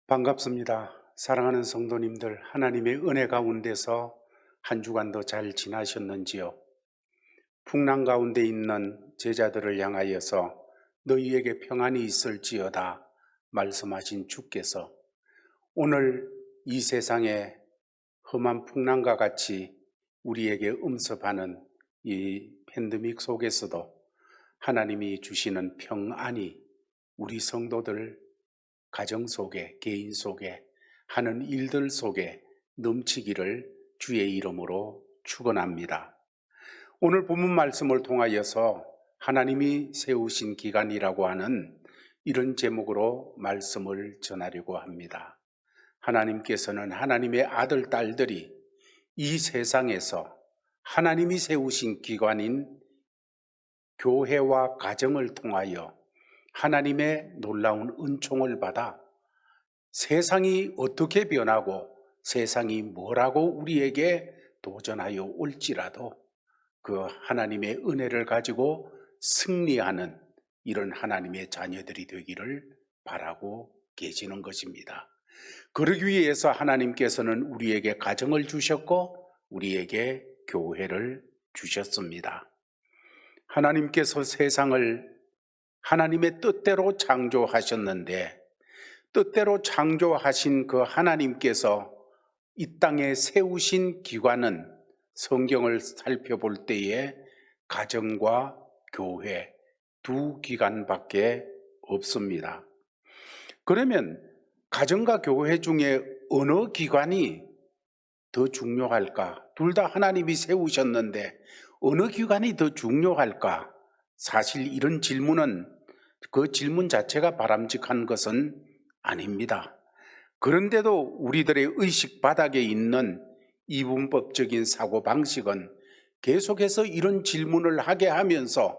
반갑습니다. 사랑하는 성도님들, 하나님의 은혜 가운데서 한 주간도 잘 지나셨는지요? 풍랑 가운데 있는 제자들을 향하여서 너희에게 평안이 있을지어다 말씀하신 주께서 오늘 이 세상에 험한 풍랑과 같이 우리에게 음습하는 이 팬데믹 속에서도 하나님이 주시는 평안이 우리 성도들 가정 속에, 개인 속에, 하는 일들 속에 넘치기를 주의 이름으로 축원합니다. 오늘 본문 말씀을 통하여서 하나님이 세우신 기간이라고 하는 이런 제목으로 말씀을 전하려고 합니다. 하나님께서는 하나님의 아들, 딸들이 이 세상에서 하나님이 세우신 기관인 교회와 가정을 통하여 하나님의 놀라운 은총을 받아 세상이 어떻게 변하고 세상이 뭐라고 우리에게 도전하여 올지라도 그 하나님의 은혜를 가지고 승리하는 이런 하나님의 자녀들이 되기를 바라고 계시는 것입니다. 그러기 위해서 하나님께서는 우리에게 가정을 주셨고 우리에게 교회를 주셨습니다. 하나님께서 세상을 하나님의 뜻대로 창조하셨는데 뜻대로 창조하신 그 하나님께서 이 땅에 세우신 기관은 성경을 살펴볼 때에 가정과 교회 두 기관밖에 없습니다. 그러면 가정과 교회 중에 어느 기관이 더 중요할까? 둘 다 하나님이 세우셨는데 어느 기관이 더 중요할까? 사실 이런 질문은 그 질문 자체가 바람직한 것은 아닙니다. 그런데도 우리들의 의식 바닥에 있는 이분법적인 사고방식은 계속해서 이런 질문을 하게 하면서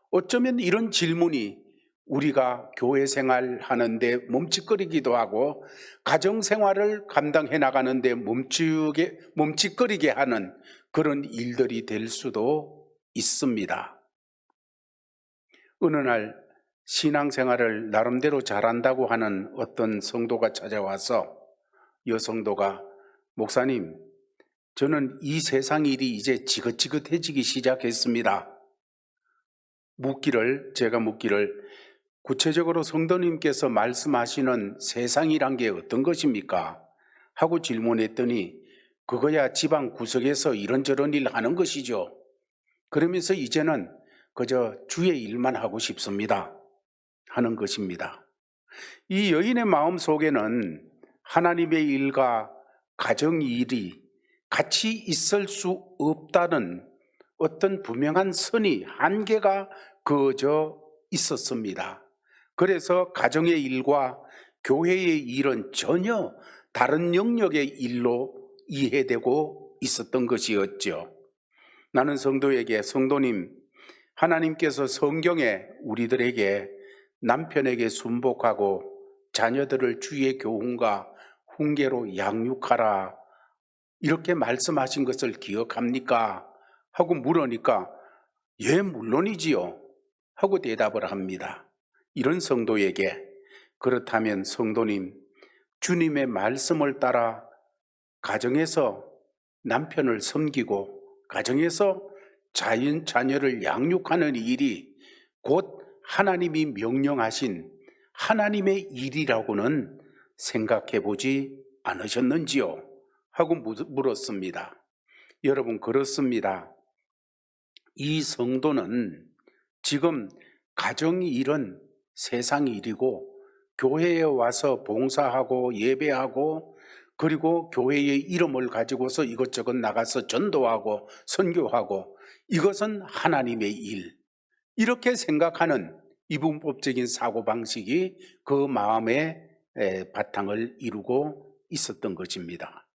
어쩌면 이런 질문이 우리가 교회 생활하는데 멈칫거리기도 하고 가정생활을 감당해 나가는데 멈칫거리게 하는 그런 일들이 될 수도 있습니다. 어느 날 신앙생활을 나름대로 잘한다고 하는 어떤 성도가 찾아와서 여성도가 목사님, 저는 이 세상 일이 이제 지긋지긋해지기 시작했습니다. 제가 묻기를 구체적으로 성도님께서 말씀하시는 세상이란 게 어떤 것입니까? 하고 질문했더니 그거야 지방 구석에서 이런저런 일 하는 것이죠. 그러면서 이제는 그저 주의 일만 하고 싶습니다. 하는 것입니다. 이 여인의 마음 속에는 하나님의 일과 가정 일이 같이 있을 수 없다는 어떤 분명한 선이 한계가 그어져 있었습니다. 그래서 가정의 일과 교회의 일은 전혀 다른 영역의 일로 이해되고 있었던 것이었죠. 나는 성도님, 하나님께서 성경에 우리들에게 남편에게 순복하고 자녀들을 주의 교훈과 훈계로 양육하라 이렇게 말씀하신 것을 기억합니까? 하고 물으니까 예, 물론이지요 하고 대답을 합니다. 이런 성도에게 그렇다면 성도님, 주님의 말씀을 따라 가정에서 남편을 섬기고 가정에서 자녀를 양육하는 일이 곧 하나님이 명령하신 하나님의 일이라고는 생각해 보지 않으셨는지요? 하고 물었습니다. 여러분, 그렇습니다. 이 성도는 지금 가정 일은 세상 일이고 교회에 와서 봉사하고 예배하고 그리고 교회의 이름을 가지고서 이것저것 나가서 전도하고 선교하고 이것은 하나님의 일, 이렇게 생각하는 이분법적인 사고방식이 그 마음의 바탕을 이루고 있었던 것입니다.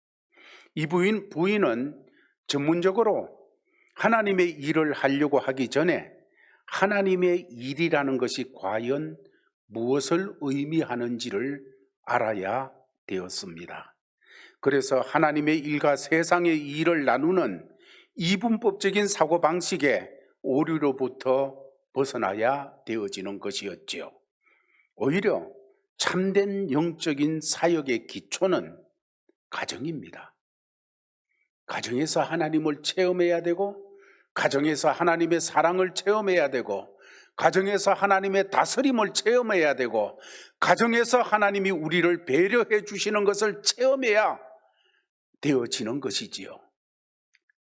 이 부인은 전문적으로 하나님의 일을 하려고 하기 전에 하나님의 일이라는 것이 과연 무엇을 의미하는지를 알아야 되었습니다. 그래서 하나님의 일과 세상의 일을 나누는 이분법적인 사고방식의 오류로부터 벗어나야 되어지는 것이었지요. 오히려 참된 영적인 사역의 기초는 가정입니다. 가정에서 하나님을 체험해야 되고, 가정에서 하나님의 사랑을 체험해야 되고, 가정에서 하나님의 다스림을 체험해야 되고, 가정에서 하나님이 우리를 배려해 주시는 것을 체험해야 되어지는 것이지요.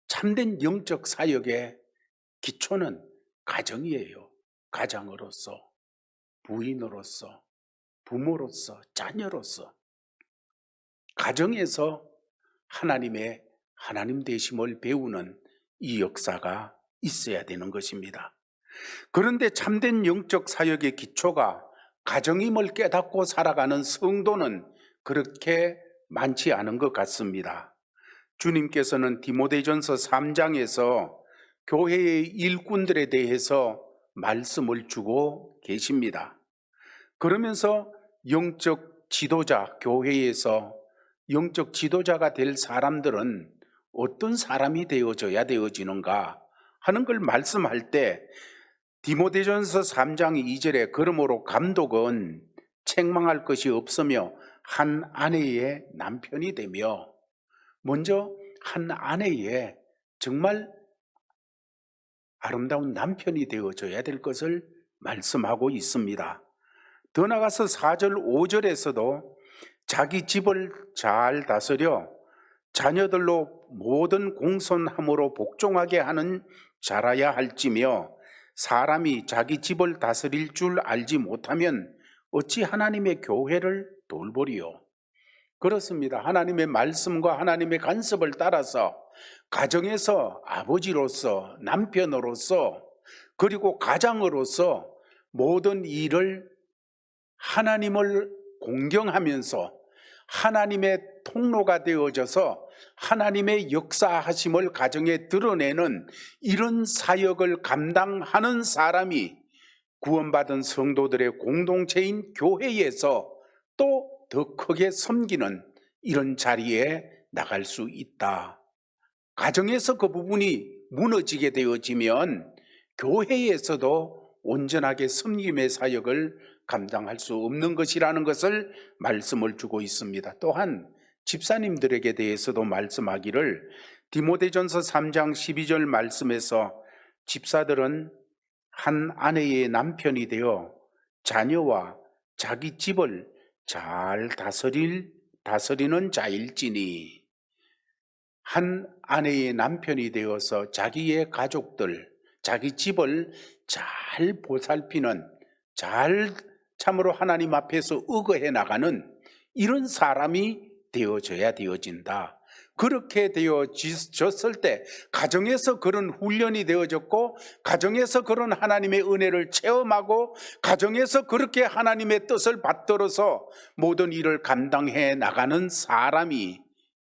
참된 영적 사역의 기초는 가정이에요. 가장으로서, 부인으로서, 부모로서, 자녀로서 가정에서 하나님 되심을 배우는 이 역사가 있어야 되는 것입니다. 그런데 참된 영적 사역의 기초가 가정임을 깨닫고 살아가는 성도는 그렇게 많지 않은 것 같습니다. 주님께서는 디모데전서 3장에서 교회의 일꾼들에 대해서 말씀을 주고 계십니다. 그러면서 영적 지도자, 교회에서 영적 지도자가 될 사람들은 어떤 사람이 되어져야 되어지는가 하는 걸 말씀할 때 디모데전서 3장 2절에 그러므로 감독은 책망할 것이 없으며 한 아내의 남편이 되며, 먼저 한 아내의 정말 아름다운 남편이 되어줘야 될 것을 말씀하고 있습니다. 더 나아가서 4절 5절에서도 자기 집을 잘 다스려 자녀들로 모든 공손함으로 복종하게 하는 자라야 할지며, 사람이 자기 집을 다스릴 줄 알지 못하면 어찌 하나님의 교회를 돌보리요. 그렇습니다. 하나님의 말씀과 하나님의 간섭을 따라서 가정에서 아버지로서, 남편으로서, 그리고 가장으로서 모든 일을 하나님을 공경하면서 하나님의 통로가 되어져서 하나님의 역사하심을 가정에 드러내는 이런 사역을 감당하는 사람이 구원받은 성도들의 공동체인 교회에서 또 더 크게 섬기는 이런 자리에 나갈 수 있다. 가정에서 그 부분이 무너지게 되어지면 교회에서도 온전하게 섬김의 사역을 감당할 수 없는 것이라는 것을 말씀을 주고 있습니다. 또한 집사님들에게 대해서도 말씀하기를 디모데전서 3장 12절 말씀에서 집사들은 한 아내의 남편이 되어 자녀와 자기 집을 잘 다스리는 자일지니, 한 아내의 남편이 되어서 자기의 가족들, 자기 집을 잘 보살피는, 잘 참으로 하나님 앞에서 의거해 나가는 이런 사람이 되어져야 되어진다. 그렇게 되어졌을 때 가정에서 그런 훈련이 되어졌고, 가정에서 그런 하나님의 은혜를 체험하고, 가정에서 그렇게 하나님의 뜻을 받들어서 모든 일을 감당해 나가는 사람이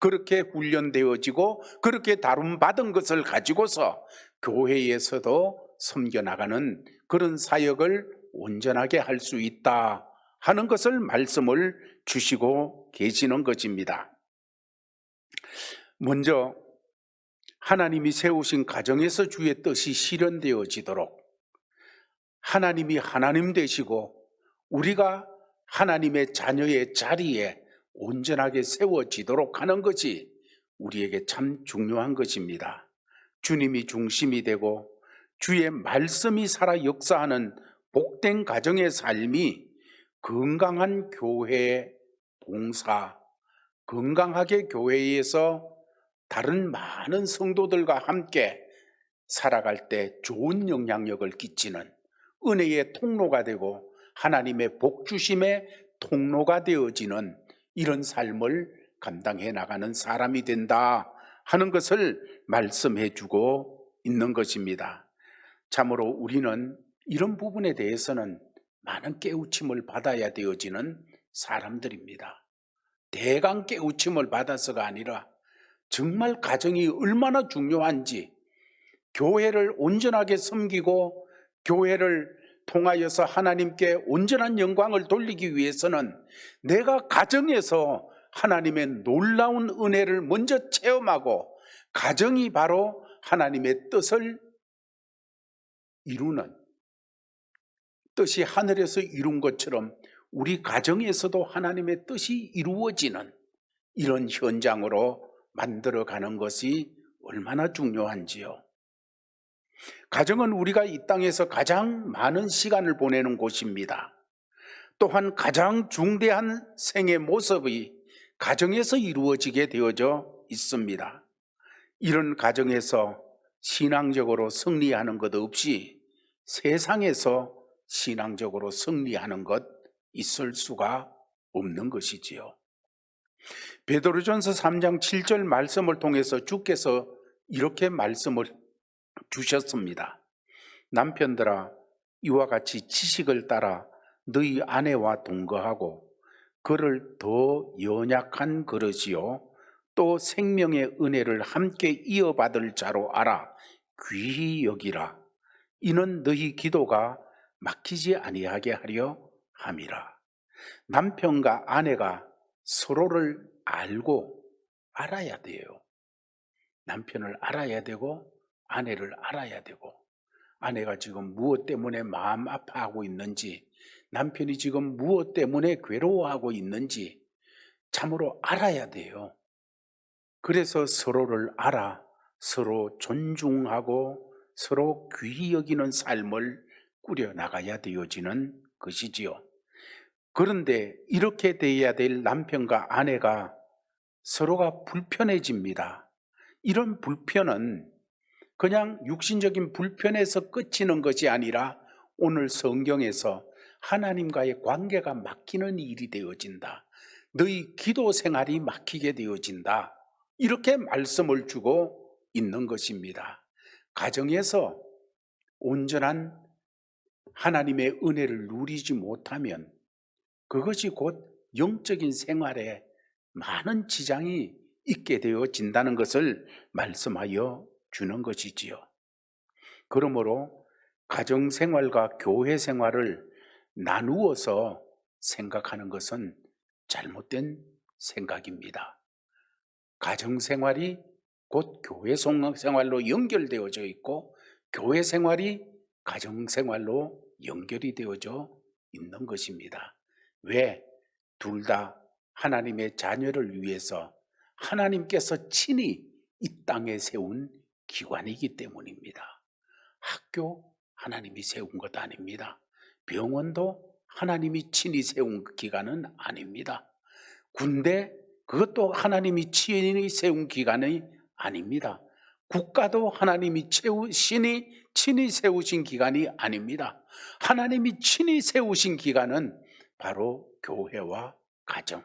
그렇게 훈련되어지고 그렇게 다룸받은 것을 가지고서 교회에서도 섬겨나가는 그런 사역을 온전하게 할 수 있다 하는 것을 말씀을 주시고 계시는 것입니다. 먼저 하나님이 세우신 가정에서 주의 뜻이 실현되어지도록 하나님이 하나님 되시고 우리가 하나님의 자녀의 자리에 온전하게 세워지도록 하는 것이 우리에게 참 중요한 것입니다. 주님이 중심이 되고 주의 말씀이 살아 역사하는 복된 가정의 삶이 건강한 교회 봉사, 건강하게 교회에서 다른 많은 성도들과 함께 살아갈 때 좋은 영향력을 끼치는 은혜의 통로가 되고 하나님의 복주심의 통로가 되어지는 이런 삶을 감당해 나가는 사람이 된다 하는 것을 말씀해 주고 있는 것입니다. 참으로 우리는 이런 부분에 대해서는 많은 깨우침을 받아야 되어지는 사람들입니다. 대강 깨우침을 받아서가 아니라 정말 가정이 얼마나 중요한지, 교회를 온전하게 섬기고 교회를 통하여서 하나님께 온전한 영광을 돌리기 위해서는 내가 가정에서 하나님의 놀라운 은혜를 먼저 체험하고, 가정이 바로 하나님의 뜻을 이루는, 뜻이 하늘에서 이룬 것처럼 우리 가정에서도 하나님의 뜻이 이루어지는 이런 현장으로 만들어가는 것이 얼마나 중요한지요. 가정은 우리가 이 땅에서 가장 많은 시간을 보내는 곳입니다. 또한 가장 중대한 생의 모습이 가정에서 이루어지게 되어져 있습니다. 이런 가정에서 신앙적으로 승리하는 것 없이 세상에서 신앙적으로 승리하는 것 있을 수가 없는 것이지요. 베드로전서 3장 7절 말씀을 통해서 주께서 이렇게 말씀을 주셨습니다. 남편들아, 이와 같이 지식을 따라 너희 아내와 동거하고 그를 더 연약한 그릇이요 또 생명의 은혜를 함께 이어받을 자로 알아 귀히 여기라. 이는 너희 기도가 막히지 아니하게 하려 함이라. 남편과 아내가 서로를 알고 알아야 돼요. 남편을 알아야 되고 아내를 알아야 되고, 아내가 지금 무엇 때문에 마음 아파하고 있는지, 남편이 지금 무엇 때문에 괴로워하고 있는지 참으로 알아야 돼요. 그래서 서로를 알아 서로 존중하고 서로 귀히 여기는 삶을 꾸려나가야 되어지는 것이지요. 그런데 이렇게 돼야 될 남편과 아내가 서로가 불편해집니다. 이런 불편은 그냥 육신적인 불편에서 그치는 것이 아니라 오늘 성경에서 하나님과의 관계가 막히는 일이 되어진다. 너희 기도 생활이 막히게 되어진다. 이렇게 말씀을 주고 있는 것입니다. 가정에서 온전한 하나님의 은혜를 누리지 못하면 그것이 곧 영적인 생활에 많은 지장이 있게 되어진다는 것을 말씀하여 주는 것이지요. 그러므로 가정생활과 교회생활을 나누어서 생각하는 것은 잘못된 생각입니다. 가정생활이 곧 교회생활로 연결되어져 있고 교회생활이 가정생활로 연결이 되어져 있는 것입니다. 왜? 둘 다 하나님의 자녀를 위해서 하나님께서 친히 이 땅에 세운 기관이기 때문입니다. 학교 하나님이 세운 것 아닙니다. 병원도 하나님이 친히 세운 기관은 아닙니다. 군대 그것도 하나님이 친히 세운 기관이 아닙니다. 국가도 하나님이 친히 세우신 기관이 아닙니다. 하나님이 친히 세우신 기관은 바로 교회와 가정,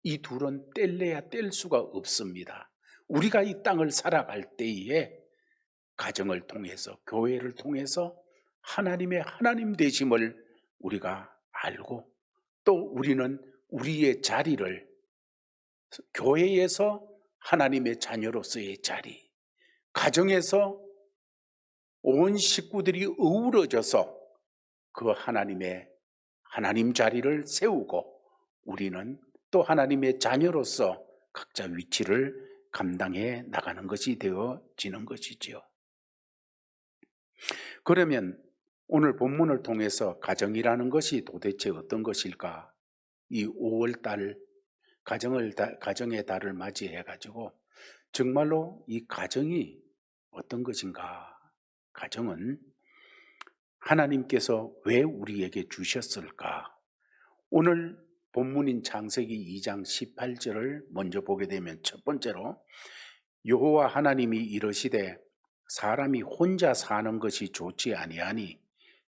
이 둘은 뗄래야 뗄 수가 없습니다. 우리가 이 땅을 살아갈 때에 가정을 통해서 교회를 통해서 하나님의 하나님 되심을 우리가 알고 또 우리는 우리의 자리를 교회에서 하나님의 자녀로서의 자리, 가정에서 온 식구들이 어우러져서 그 하나님 자리를 세우고 우리는 또 하나님의 자녀로서 각자 위치를 감당해 나가는 것이 되어지는 것이지요. 그러면 오늘 본문을 통해서 가정이라는 것이 도대체 어떤 것일까? 이 5월달 가정의 달을 맞이해 가지고 정말로 이 가정이 어떤 것인가? 가정은 하나님께서 왜 우리에게 주셨을까? 오늘 본문인 창세기 2장 18절을 먼저 보게 되면 첫 번째로 여호와 하나님이 이르시되 사람이 혼자 사는 것이 좋지 아니하니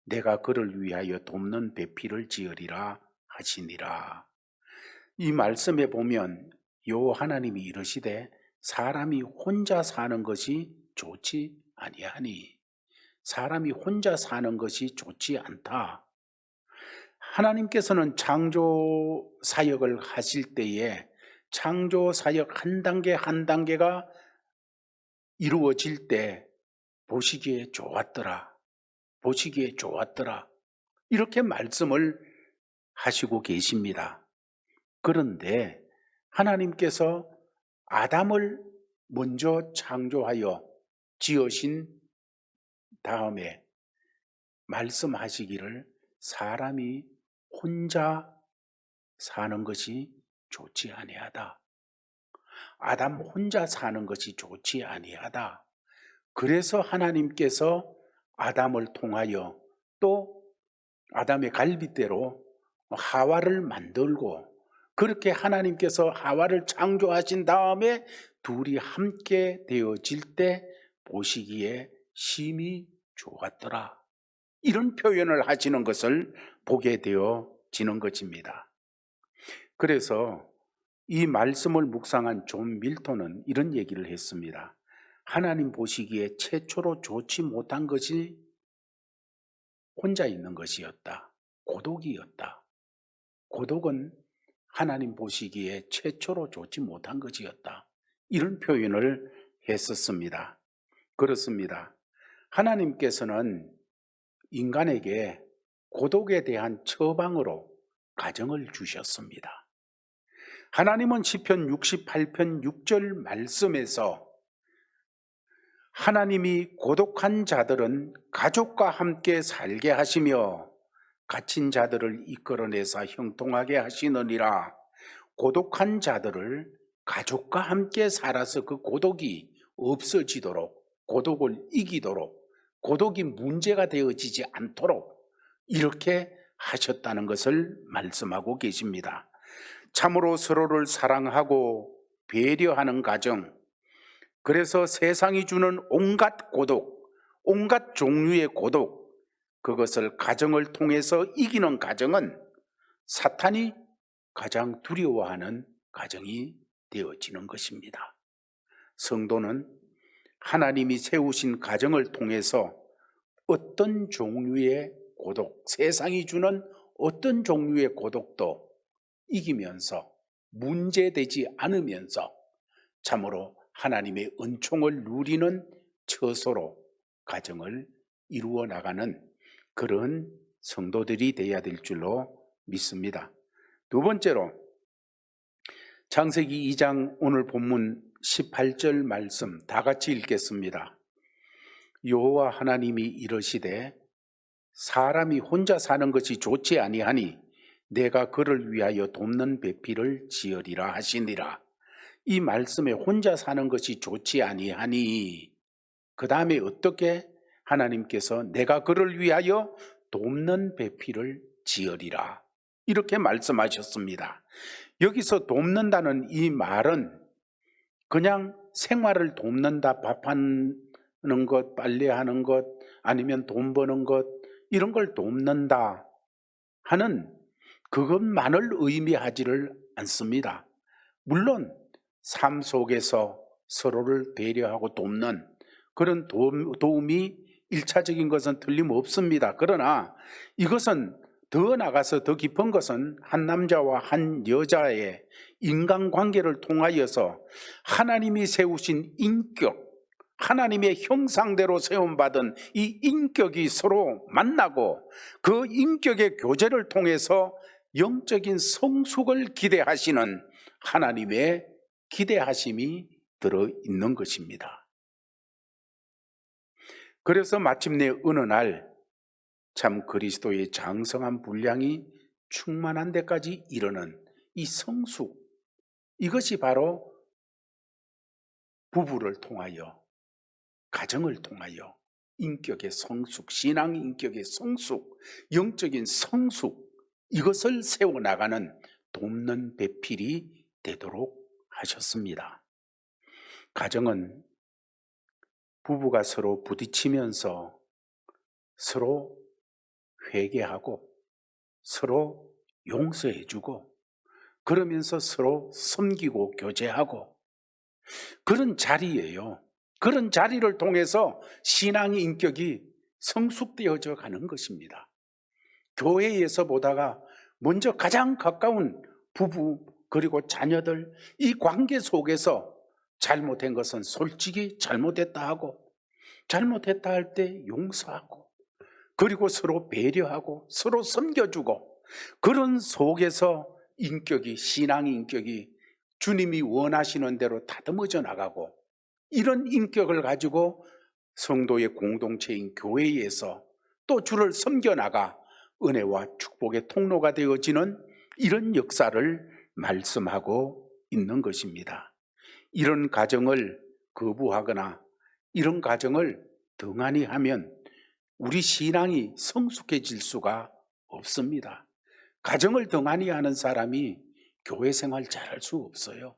내가 그를 위하여 돕는 배필을 지으리라 하시니라. 이 말씀에 보면 여호와 하나님이 이르시되 사람이 혼자 사는 것이 좋지 아니하니, 사람이 혼자 사는 것이 좋지 않다. 하나님께서는 창조 사역을 하실 때에 창조 사역 한 단계 한 단계가 이루어질 때 보시기에 좋았더라, 보시기에 좋았더라 이렇게 말씀을 하시고 계십니다. 그런데 하나님께서 아담을 먼저 창조하여 지으신 다음에 말씀하시기를 사람이 혼자 사는 것이 좋지 아니하다. 아담 혼자 사는 것이 좋지 아니하다. 그래서 하나님께서 아담을 통하여 또 아담의 갈빗대로 하와를 만들고, 그렇게 하나님께서 하와를 창조하신 다음에 둘이 함께 되어질 때 보시기에 심히 좋았더라. 이런 표현을 하시는 것을 보게 되어지는 것입니다. 그래서 이 말씀을 묵상한 존 밀턴은 이런 얘기를 했습니다. 하나님 보시기에 최초로 좋지 못한 것이 혼자 있는 것이었다. 고독이었다. 고독은 하나님 보시기에 최초로 좋지 못한 것이었다. 이런 표현을 했었습니다. 그렇습니다. 하나님께서는 인간에게 고독에 대한 처방으로 가정을 주셨습니다. 하나님은 시편 68편 6절 말씀에서 하나님이 고독한 자들은 가족과 함께 살게 하시며 갇힌 자들을 이끌어내사 형통하게 하시느니라. 고독한 자들을 가족과 함께 살아서 그 고독이 없어지도록, 고독을 이기도록, 고독이 문제가 되어지지 않도록 이렇게 하셨다는 것을 말씀하고 계십니다. 참으로 서로를 사랑하고 배려하는 가정, 그래서 세상이 주는 온갖 고독, 온갖 종류의 고독, 그것을 가정을 통해서 이기는 가정은 사탄이 가장 두려워하는 가정이 되어지는 것입니다. 성도는 하나님이 세우신 가정을 통해서 어떤 종류의 고독, 세상이 주는 어떤 종류의 고독도 이기면서 문제되지 않으면서 참으로 하나님의 은총을 누리는 처소로 가정을 이루어 나가는 그런 성도들이 되어야 될 줄로 믿습니다. 두 번째로 창세기 2장 오늘 본문 18절 말씀 다 같이 읽겠습니다. 여호와 하나님이 이르시되 사람이 혼자 사는 것이 좋지 아니하니 내가 그를 위하여 돕는 배필을 지으리라 하시니라. 이 말씀에 혼자 사는 것이 좋지 아니하니, 그 다음에 어떻게 하나님께서 내가 그를 위하여 돕는 배필을 지으리라 이렇게 말씀하셨습니다. 여기서 돕는다는 이 말은 그냥 생활을 돕는다, 밥하는 것, 빨래하는 것, 아니면 돈 버는 것, 이런 걸 돕는다 하는 그것만을 의미하지를 않습니다. 물론 삶 속에서 서로를 배려하고 돕는 그런 도움이 일차적인 것은 틀림없습니다. 그러나 이것은 더 나가서 더 깊은 것은 한 남자와 한 여자의 인간관계를 통하여서 하나님이 세우신 인격, 하나님의 형상대로 세움받은 이 인격이 서로 만나고 그 인격의 교제를 통해서 영적인 성숙을 기대하시는 하나님의 기대하심이 들어있는 것입니다. 그래서 마침내 어느 날 참 그리스도의 장성한 분량이 충만한 데까지 이르는 이 성숙, 이것이 바로 부부를 통하여, 가정을 통하여 인격의 성숙, 신앙 인격의 성숙, 영적인 성숙, 이것을 세워나가는 돕는 배필이 되도록 하셨습니다. 가정은 부부가 서로 부딪히면서 서로 회개하고 서로 용서해주고 그러면서 서로 섬기고 교제하고 그런 자리예요. 그런 자리를 통해서 신앙의 인격이 성숙되어져 가는 것입니다. 교회에서 보다가 먼저 가장 가까운 부부 그리고 자녀들, 이 관계 속에서 잘못된 것은 솔직히 잘못했다 하고, 잘못했다 할 때 용서하고, 그리고 서로 배려하고 서로 섬겨주고, 그런 속에서 인격이, 신앙의 인격이 주님이 원하시는 대로 다듬어져 나가고, 이런 인격을 가지고 성도의 공동체인 교회에서 또 주를 섬겨나가 은혜와 축복의 통로가 되어지는 이런 역사를 말씀하고 있는 것입니다. 이런 가정을 거부하거나 이런 가정을 등한히 하면 우리 신앙이 성숙해질 수가 없습니다. 가정을 등한히 하는 사람이 교회 생활 잘할 수 없어요.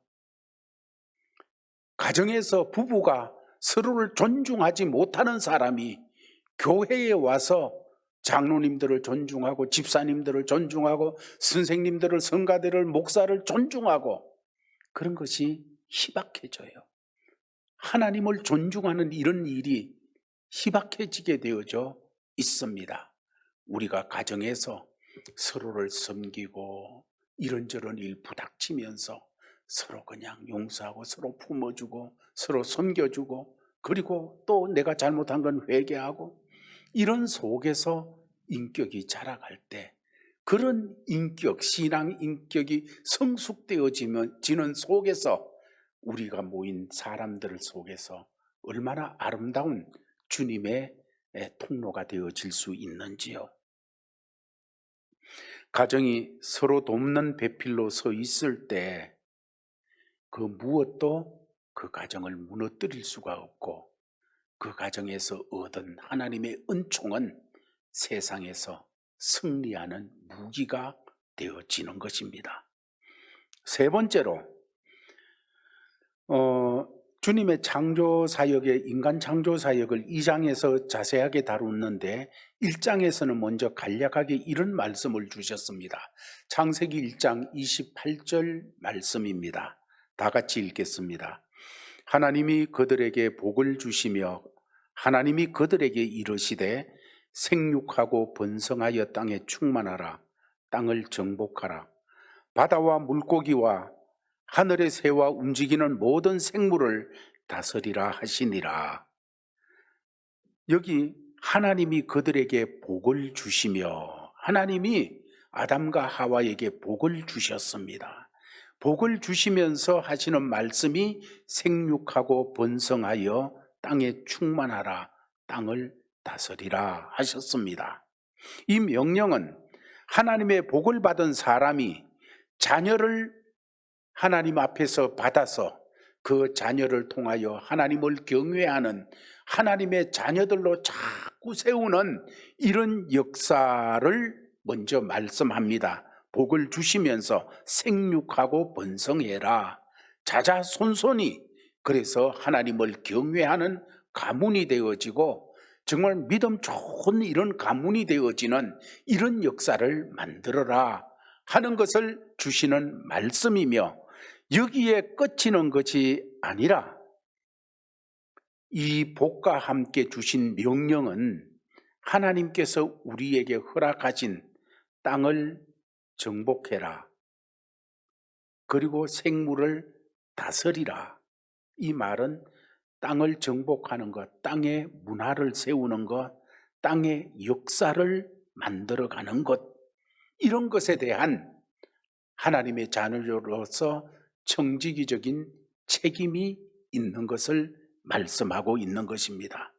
가정에서 부부가 서로를 존중하지 못하는 사람이 교회에 와서 장로님들을 존중하고 집사님들을 존중하고 선생님들을, 성가대를, 목사를 존중하고 그런 것이 희박해져요. 하나님을 존중하는 이런 일이 희박해지게 되어져 있습니다. 우리가 가정에서 서로를 섬기고 이런저런 일 부닥치면서 서로 그냥 용서하고 서로 품어주고 서로 섬겨주고 그리고 또 내가 잘못한 건 회개하고 이런 속에서 인격이 자라갈 때 그런 인격, 신앙 인격이 성숙되어지는 속에서 우리가 모인 사람들 속에서 얼마나 아름다운 주님의 통로가 되어질 수 있는지요. 가정이 서로 돕는 배필로 서 있을 때 그 무엇도 그 가정을 무너뜨릴 수가 없고 그 가정에서 얻은 하나님의 은총은 세상에서 승리하는 무기가 되어지는 것입니다. 세 번째로 주님의 창조사역의 인간 창조사역을 2장에서 자세하게 다루는데 1장에서는 먼저 간략하게 이런 말씀을 주셨습니다. 창세기 1장 28절 말씀입니다. 다 같이 읽겠습니다. 하나님이 그들에게 복을 주시며 하나님이 그들에게 이르시되 생육하고 번성하여 땅에 충만하라. 땅을 정복하라. 바다와 물고기와 하늘의 새와 움직이는 모든 생물을 다스리라 하시니라. 여기 하나님이 그들에게 복을 주시며 하나님이 아담과 하와에게 복을 주셨습니다. 복을 주시면서 하시는 말씀이 생육하고 번성하여 땅에 충만하라, 땅을 다스리라 하셨습니다. 이 명령은 하나님의 복을 받은 사람이 자녀를 하나님 앞에서 받아서 그 자녀를 통하여 하나님을 경외하는 하나님의 자녀들로 자꾸 세우는 이런 역사를 먼저 말씀합니다. 복을 주시면서 생육하고 번성해라. 자자손손이 그래서 하나님을 경외하는 가문이 되어지고 정말 믿음 좋은 이런 가문이 되어지는 이런 역사를 만들어라 하는 것을 주시는 말씀이며 여기에 끝이는 것이 아니라 이 복과 함께 주신 명령은 하나님께서 우리에게 허락하신 땅을 정복해라. 그리고 생물을 다스리라. 이 말은 땅을 정복하는 것, 땅의 문화를 세우는 것, 땅의 역사를 만들어가는 것, 이런 것에 대한 하나님의 자녀로서 청지기적인 책임이 있는 것을 말씀하고 있는 것입니다.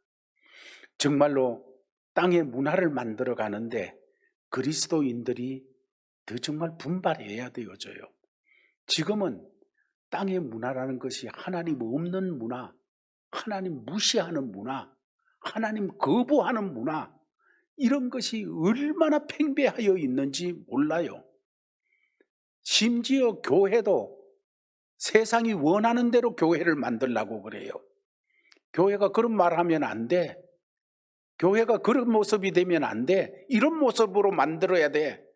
정말로 땅의 문화를 만들어 가는데 그리스도인들이 더 정말 분발해야 되어져요. 지금은 땅의 문화라는 것이 하나님 없는 문화, 하나님 무시하는 문화, 하나님 거부하는 문화, 이런 것이 얼마나 팽배하여 있는지 몰라요. 심지어 교회도 세상이 원하는 대로 교회를 만들려고 그래요. 교회가 그런 말 하면 안 돼. 교회가 그런 모습이 되면 안 돼. 이런 모습으로 만들어야 돼.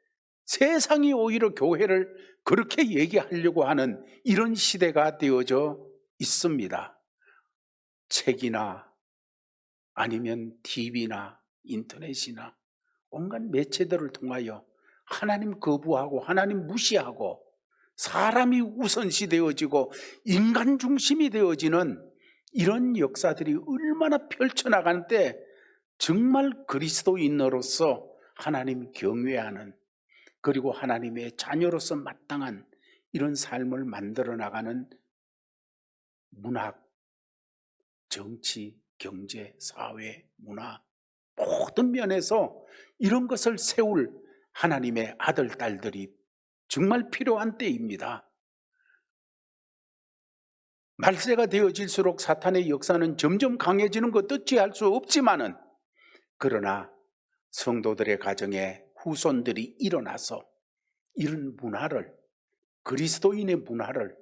세상이 오히려 교회를 그렇게 얘기하려고 하는 이런 시대가 되어져 있습니다. 책이나 아니면 TV나 인터넷이나 온갖 매체들을 통하여 하나님 거부하고 하나님 무시하고 사람이 우선시 되어지고 인간 중심이 되어지는 이런 역사들이 얼마나 펼쳐나갈 때 정말 그리스도인으로서 하나님 경외하는 그리고 하나님의 자녀로서 마땅한 이런 삶을 만들어 나가는 문학, 정치, 경제, 사회, 문화 모든 면에서 이런 것을 세울 하나님의 아들, 딸들이 정말 필요한 때입니다. 말세가 되어질수록 사탄의 역사는 점점 강해지는 것 어찌할 수 없지만은, 그러나 성도들의 가정에 후손들이 일어나서 이런 문화를, 그리스도인의 문화를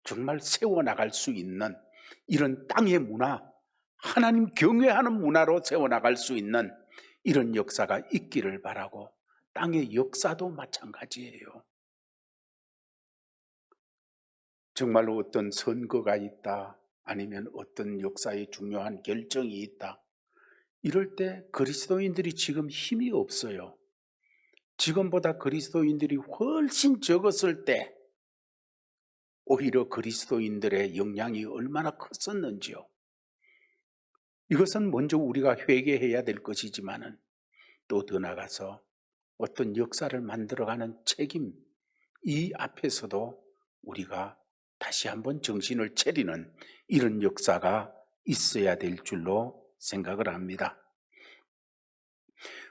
정말 세워나갈 수 있는, 이런 땅의 문화, 하나님 경외하는 문화로 세워나갈 수 있는 이런 역사가 있기를 바라고, 땅의 역사도 마찬가지예요. 정말로 어떤 선거가 있다, 아니면 어떤 역사의 중요한 결정이 있다, 이럴 때 그리스도인들이 지금 힘이 없어요. 지금보다 그리스도인들이 훨씬 적었을 때 오히려 그리스도인들의 영향이 얼마나 컸었는지요. 이것은 먼저 우리가 회개해야 될 것이지만은, 또 더 나아가서 어떤 역사를 만들어가는 책임, 이 앞에서도 우리가 다시 한번 정신을 차리는 이런 역사가 있어야 될 줄로 생각을 합니다.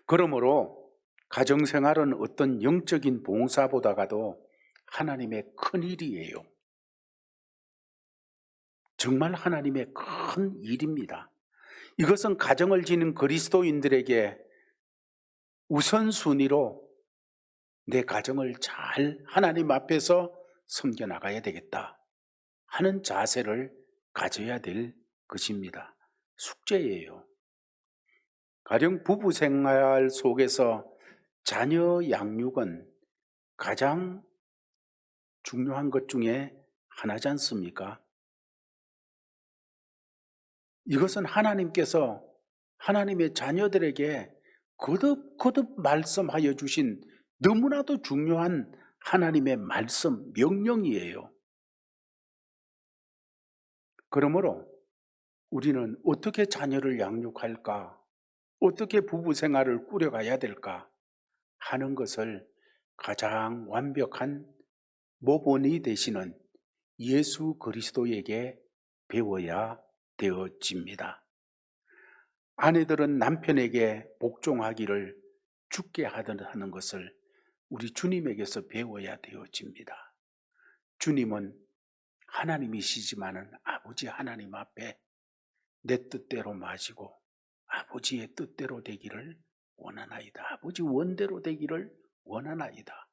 그러므로 가정생활은 어떤 영적인 봉사보다가도 하나님의 큰 일이에요. 정말 하나님의 큰 일입니다. 이것은 가정을 지닌 그리스도인들에게 우선순위로 내 가정을 잘 하나님 앞에서 섬겨나가야 되겠다 하는 자세를 가져야 될 것입니다. 숙제예요. 가령 부부 생활 속에서 자녀 양육은 가장 중요한 것 중에 하나지 않습니까? 이것은 하나님께서 하나님의 자녀들에게 거듭 말씀하여 주신 너무나도 중요한 하나님의 말씀, 명령이에요. 그러므로 우리는 어떻게 자녀를 양육할까, 어떻게 부부 생활을 꾸려가야 될까 하는 것을 가장 완벽한 모본이 되시는 예수 그리스도에게 배워야 되어집니다. 아내들은 남편에게 복종하기를 죽게 하는 것을 우리 주님에게서 배워야 되어집니다. 주님은 하나님이시지만은 아버지 하나님 앞에 내 뜻대로 마시고 아버지의 뜻대로 되기를 원하나이다. 아버지 원대로 되기를 원하나이다.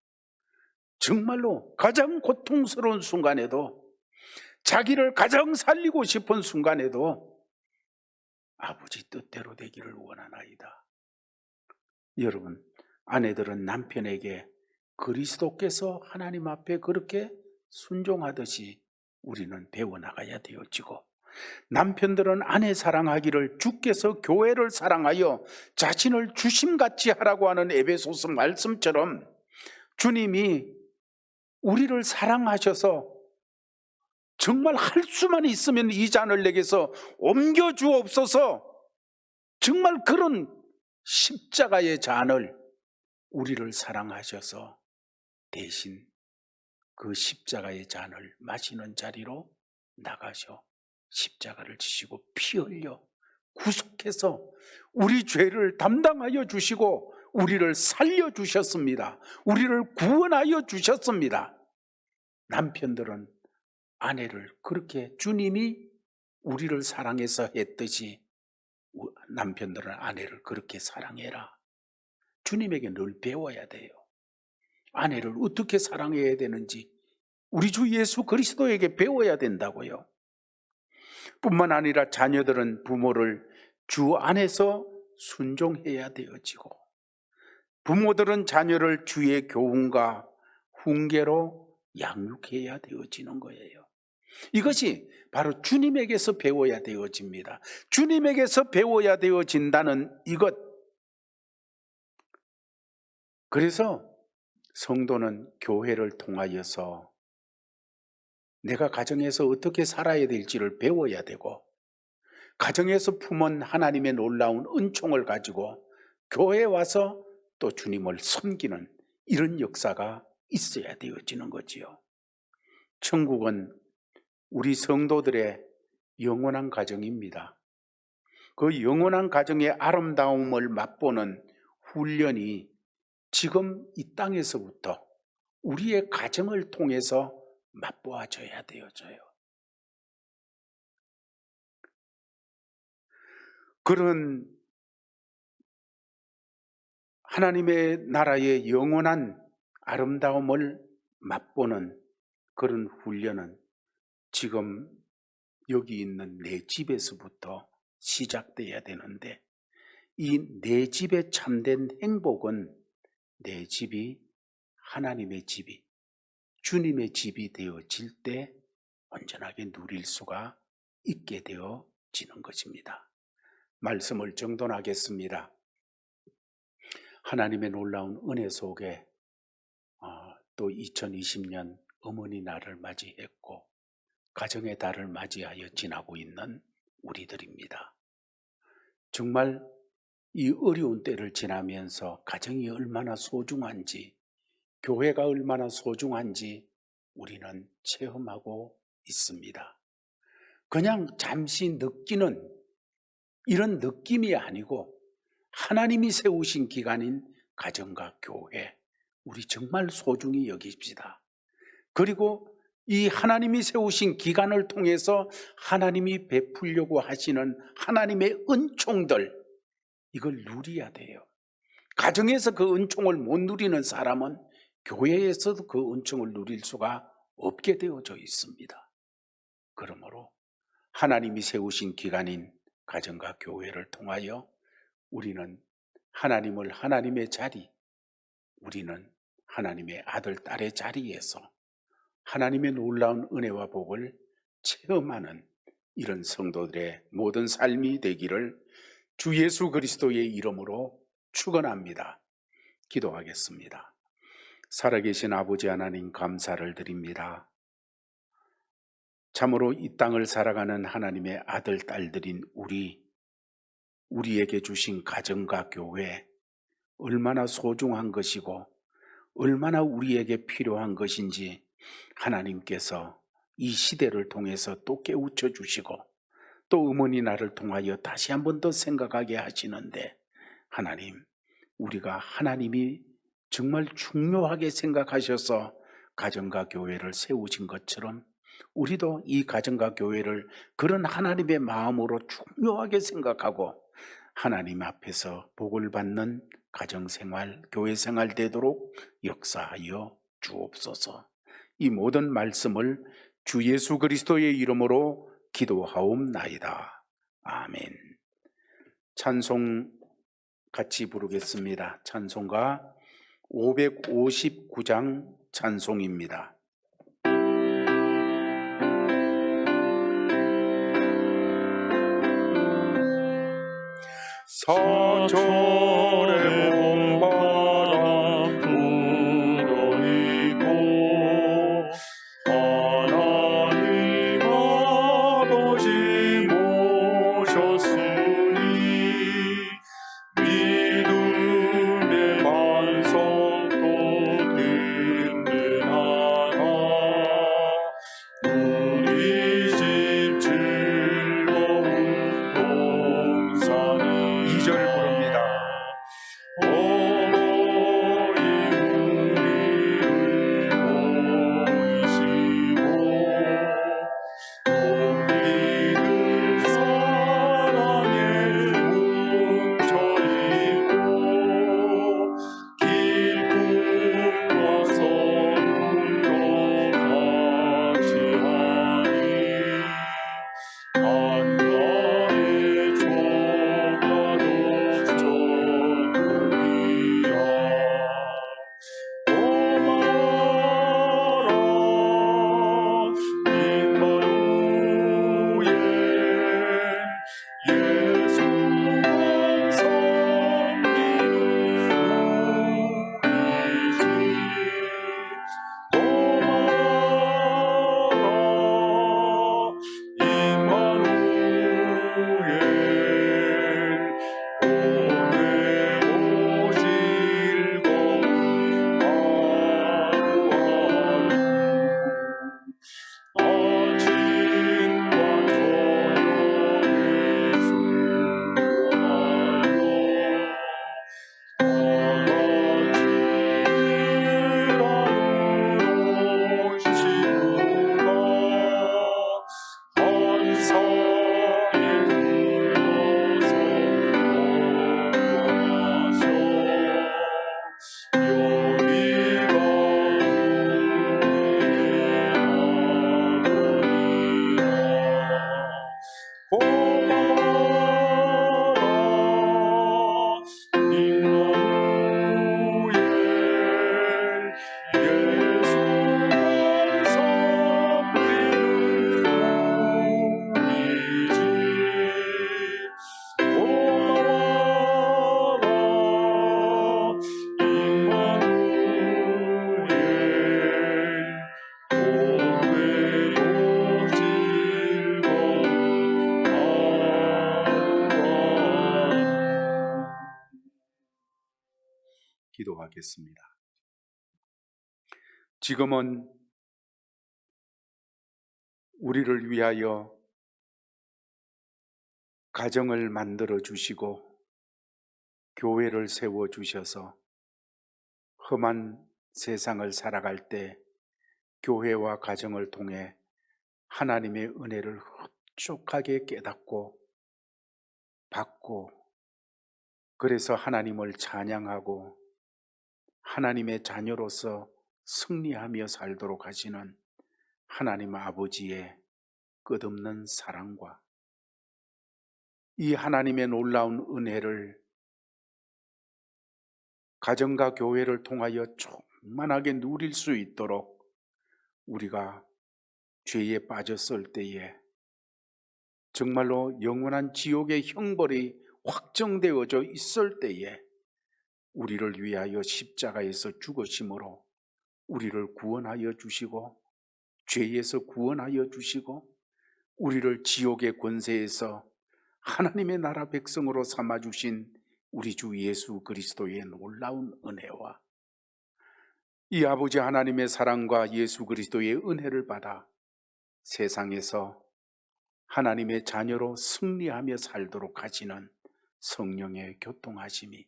정말로 가장 고통스러운 순간에도, 자기를 가장 살리고 싶은 순간에도 아버지 뜻대로 되기를 원하나이다. 여러분, 아내들은 남편에게 그리스도께서 하나님 앞에 그렇게 순종하듯이 우리는 배워나가야 되어지고, 남편들은 아내 사랑하기를 주께서 교회를 사랑하여 자신을 주심같이 하라고 하는 에베소서 말씀처럼 주님이 우리를 사랑하셔서 정말 할 수만 있으면 이 잔을 내게서 옮겨주옵소서, 정말 그런 십자가의 잔을 우리를 사랑하셔서 대신 그 십자가의 잔을 마시는 자리로 나가셔 십자가를 지시고 피 흘려 구속해서 우리 죄를 담당하여 주시고 우리를 살려주셨습니다. 우리를 구원하여 주셨습니다. 남편들은 아내를 그렇게 주님이 우리를 사랑해서 했듯이 남편들은 아내를 그렇게 사랑해라. 주님에게 늘 배워야 돼요. 아내를 어떻게 사랑해야 되는지 우리 주 예수 그리스도에게 배워야 된다고요. 뿐만 아니라 자녀들은 부모를 주 안에서 순종해야 되어지고, 부모들은 자녀를 주의 교훈과 훈계로 양육해야 되어지는 거예요. 이것이 바로 주님에게서 배워야 되어집니다. 주님에게서 배워야 되어진다는 이것. 그래서 성도는 교회를 통하여서 내가 가정에서 어떻게 살아야 될지를 배워야 되고, 가정에서 품은 하나님의 놀라운 은총을 가지고 교회에 와서 또 주님을 섬기는 이런 역사가 있어야 되어지는 거지요. 천국은 우리 성도들의 영원한 가정입니다. 그 영원한 가정의 아름다움을 맛보는 훈련이 지금 이 땅에서부터 우리의 가정을 통해서 맛보아져야 되어져요. 그런 하나님의 나라의 영원한 아름다움을 맛보는 그런 훈련은 지금 여기 있는 내 집에서부터 시작돼야 되는데, 이 내 집의 참된 행복은 내 집이 하나님의 집이, 주님의 집이 되어질 때 온전하게 누릴 수가 있게 되어지는 것입니다. 말씀을 정돈하겠습니다. 하나님의 놀라운 은혜 속에 또 2020년 어머니 날을 맞이했고 가정의 달을 맞이하여 지나고 있는 우리들입니다. 정말 이 어려운 때를 지나면서 가정이 얼마나 소중한지, 교회가 얼마나 소중한지 우리는 체험하고 있습니다. 그냥 잠시 느끼는 이런 느낌이 아니고 하나님이 세우신 기관인 가정과 교회, 우리 정말 소중히 여깁시다. 그리고 이 하나님이 세우신 기관을 통해서 하나님이 베풀려고 하시는 하나님의 은총들, 이걸 누려야 돼요. 가정에서 그 은총을 못 누리는 사람은 교회에서도 그 은총을 누릴 수가 없게 되어져 있습니다. 그러므로 하나님이 세우신 기관인 가정과 교회를 통하여 우리는 하나님을 하나님의 자리, 우리는 하나님의 아들, 딸의 자리에서 하나님의 놀라운 은혜와 복을 체험하는 이런 성도들의 모든 삶이 되기를 주 예수 그리스도의 이름으로 축원합니다. 기도하겠습니다. 살아계신 아버지 하나님, 감사를 드립니다. 참으로 이 땅을 살아가는 하나님의 아들, 딸들인 우리에게 주신 가정과 교회, 얼마나 소중한 것이고 얼마나 우리에게 필요한 것인지 하나님께서 이 시대를 통해서 또 깨우쳐 주시고 또 어머니 날을 통하여 다시 한 번 더 생각하게 하시는데, 하나님, 우리가 하나님이 정말 중요하게 생각하셔서 가정과 교회를 세우신 것처럼 우리도 이 가정과 교회를 그런 하나님의 마음으로 중요하게 생각하고 하나님 앞에서 복을 받는 가정생활, 교회생활 되도록 역사하여 주옵소서. 이 모든 말씀을 주 예수 그리스도의 이름으로 기도하옵나이다. 아멘. 찬송 같이 부르겠습니다. 찬송가 559장 찬송입니다. 사절의 봄바람 불어이고 하나님 아버지 모셨으니 믿음의 반석도 든든하다. 우리 집 즐거운 동산이 2절 부릅니다. 온 여기가 고마워라 임마누엘 예수만 섬기는 우리지 고마워라 임마누엘 오래요 즐거운 하루가 기도하겠습니다. 지금은 우리를 위하여 가정을 만들어 주시고 교회를 세워 주셔서 험한 세상을 살아갈 때 교회와 가정을 통해 하나님의 은혜를 흡족하게 깨닫고 받고, 그래서 하나님을 찬양하고 하나님의 자녀로서 승리하며 살도록 하시는 하나님 아버지의 끝없는 사랑과 이 하나님의 놀라운 은혜를 가정과 교회를 통하여 충만하게 누릴 수 있도록 우리가 죄에 빠졌을 때에 정말로 영원한 지옥의 형벌이 확정되어져 있을 때에 우리를 위하여 십자가에서 죽으심으로 우리를 구원하여 주시고 죄에서 구원하여 주시고 우리를 지옥의 권세에서 하나님의 나라 백성으로 삼아주신 우리 주 예수 그리스도의 놀라운 은혜와 이 아버지 하나님의 사랑과 예수 그리스도의 은혜를 받아 세상에서 하나님의 자녀로 승리하며 살도록 하시는 성령의 교통하심이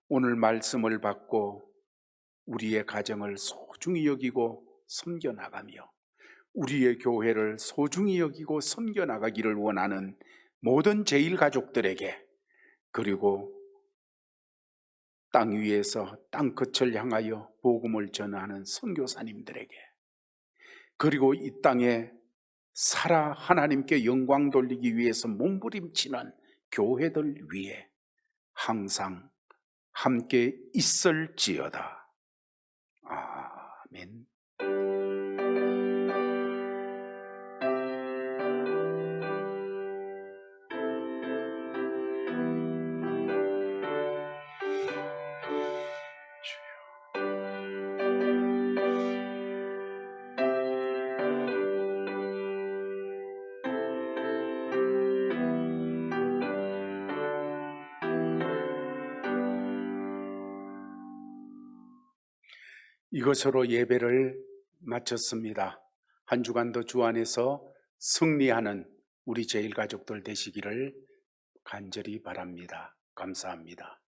오늘 말씀을 받고 우리의 가정을 소중히 여기고 섬겨나가며 우리의 교회를 소중히 여기고 섬겨나가기를 원하는 모든 제일가족들에게, 그리고 땅 위에서 땅 끝을 향하여 복음을 전하는 선교사님들에게, 그리고 이 땅에 살아 하나님께 영광 돌리기 위해서 몸부림치는 교회들 위에 항상 함께 있을지어다. 아멘. 이것으로 예배를 마쳤습니다. 한 주간도 주 안에서 승리하는 우리 제일가족들 되시기를 간절히 바랍니다. 감사합니다.